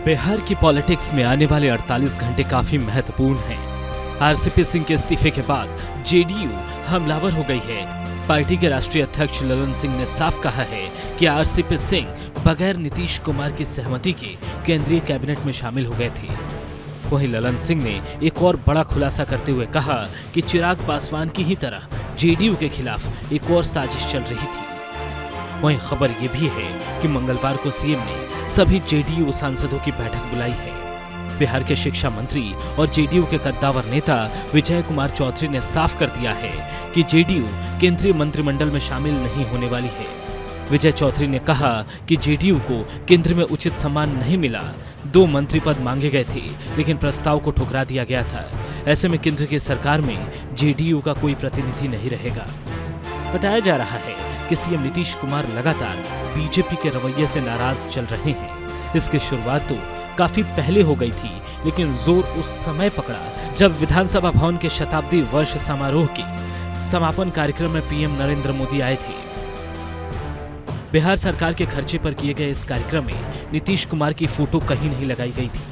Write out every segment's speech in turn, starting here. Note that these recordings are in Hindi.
बिहार की पॉलिटिक्स में आने वाले 48 घंटे काफी महत्वपूर्ण हैं। आरसीपी सिंह के इस्तीफे के बाद जेडीयू हमलावर हो गई है। पार्टी के राष्ट्रीय अध्यक्ष ललन सिंह ने साफ कहा है कि आरसीपी सिंह बगैर नीतीश कुमार की सहमति के केंद्रीय कैबिनेट में शामिल हो गए थे। वहीं ललन सिंह ने एक और बड़ा खुलासा करते हुए कहा कि चिराग पासवान की ही तरह जेडीयू के खिलाफ एक और साजिश चल रही थी। वहीं खबर ये भी है कि मंगलवार को सीएम ने सभी जेडीयू सांसदों की बैठक बुलाई है। बिहार के शिक्षा मंत्री और जेडीयू के कद्दावर नेता विजय कुमार चौधरी ने साफ कर दिया है कि जेडीयू केंद्रीय मंत्रिमंडल में शामिल नहीं होने वाली है। विजय चौधरी ने कहा कि जेडीयू को केंद्र में उचित सम्मान नहीं मिला। 2 मंत्री पद मांगे गए थे, लेकिन प्रस्ताव को ठुकरा दिया गया था। ऐसे में केंद्र की सरकार में जेडीयू का कोई प्रतिनिधि नहीं रहेगा। बताया जा रहा है कि सीएम नीतीश कुमार लगातार बीजेपी के रवैये से नाराज चल रहे हैं। इसकी शुरुआत तो काफी पहले हो गई थी, लेकिन जोर उस समय पकड़ा जब विधानसभा भवन के शताब्दी वर्ष समारोह के समापन कार्यक्रम में पीएम नरेंद्र मोदी आए थे। बिहार सरकार के खर्चे पर किए गए इस कार्यक्रम में नीतीश कुमार की फोटो कहीं नहीं लगाई गई थी।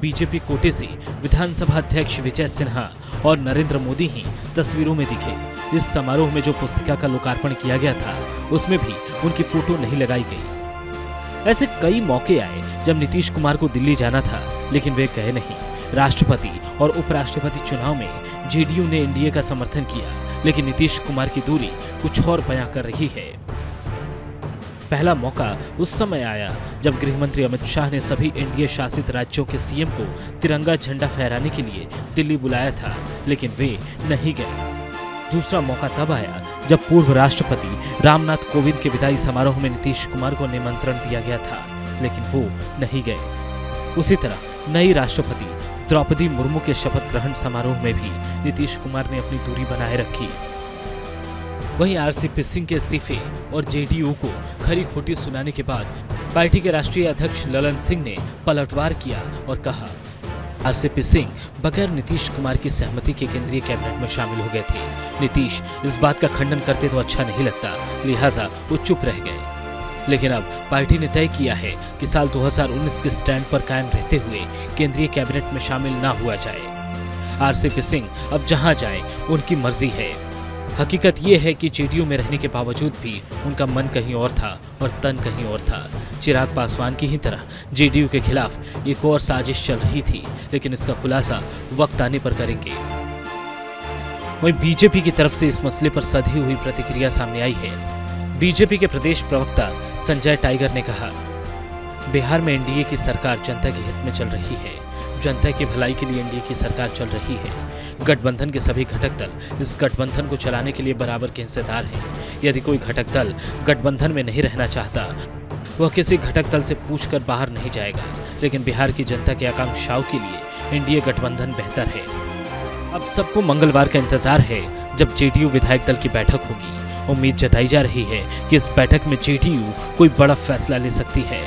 बीजेपी कोटे से विधानसभा अध्यक्ष विजय सिन्हा और नरेंद्र मोदी ही तस्वीरों में दिखे। इस समारोह में जो पुस्तिका का लोकार्पण किया गया था, उसमें भी उनकी फोटो नहीं लगाई गई। ऐसे कई मौके आए जब नीतीश कुमार को दिल्ली जाना था, लेकिन वे गए नहीं। राष्ट्रपति और उपराष्ट्रपति चुनाव में जेडीयू ने एनडीए का समर्थन किया, लेकिन नीतीश कुमार की दूरी कुछ और बयां कर रही है। पहला मौका उस समय आया जब गृह मंत्री अमित शाह ने सभी एनडीए शासित राज्यों के सीएम को तिरंगा झंडा फहराने के लिए दिल्ली बुलाया था, लेकिन वे नहीं गए। दूसरा मौका तब आया जब पूर्व राष्ट्रपति रामनाथ कोविंद के विदाई समारोह में नीतीश कुमार को निमंत्रण दिया गया था, लेकिन वो नहीं गए। उसी तरह नई राष्ट्रपति द्रौपदी मुर्मू के शपथ ग्रहण समारोह में भी नीतीश कुमार ने अपनी दूरी बनाए रखी। वहीं आरसीपी सिंह के इस्तीफे और जेडीयू को खरी खोटी सुनाने के बाद पार्टी के राष्ट्रीय अध्यक्ष ललन सिंह ने पलटवार किया और कहा, आरसीपी सिंह बगैर नीतीश कुमार की सहमति के केंद्रीय कैबिनेट में शामिल हो गए थे। नीतीश इस बात का खंडन करते तो अच्छा नहीं लगता, लिहाजा वो चुप रह गए। लेकिन अब पार्टी ने तय किया है कि साल 2019 के स्टैंड पर कायम रहते हुए केंद्रीय कैबिनेट में शामिल न हुआ जाए। आरसीपी सिंह अब जहां जाए उनकी मर्जी है। हकीकत ये है कि जेडीयू में रहने के बावजूद भी उनका मन कहीं और था और तन कहीं और था। चिराग पासवान की ही तरह जेडीयू के खिलाफ एक और साजिश चल रही थी, लेकिन इसका खुलासा वक्त आने पर करेंगे। वहीं बीजेपी की तरफ से इस मसले पर सधी हुई प्रतिक्रिया सामने आई है। बीजेपी के प्रदेश प्रवक्ता संजय टाइगर ने कहा, बिहार में एनडीए की सरकार जनता के हित में चल रही है। जनता की भलाई के लिए एनडीए की सरकार चल रही है। गठबंधन के सभी घटक दल इस गठबंधन को चलाने के लिए बराबर के हिस्सेदार हैं। यदि कोई घटक दल गठबंधन में नहीं रहना चाहता, वह किसी घटक दल से पूछकर बाहर नहीं जाएगा। लेकिन बिहार की जनता की आकांक्षाओं के लिए एनडीए गठबंधन बेहतर है। अब सबको मंगलवार का इंतजार है, जब जेडीयू विधायक दल की बैठक होगी। उम्मीद जताई जा रही है कि इस बैठक में जेडीयू कोई बड़ा फैसला ले सकती है।